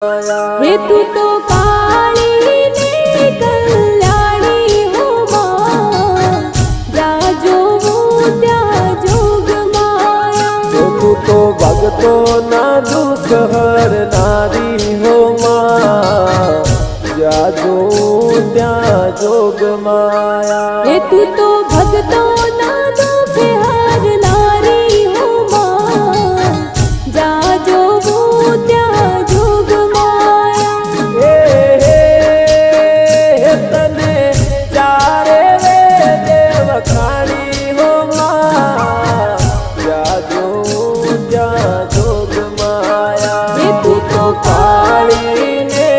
हे तू तो काली ने कल्याणी हो मां, जाजो त्या जोग माया। तू तो भगतो ना दुख हरनारी हो मां, जाजो त्या जोग माया। हे तू तो भगतो ना दुख हरनारी हो मां, जाजो त्या जोग माया। तने चारे वेद वखाणी हो मां, जाजो त्या जोग माया। हे तू तो काली ने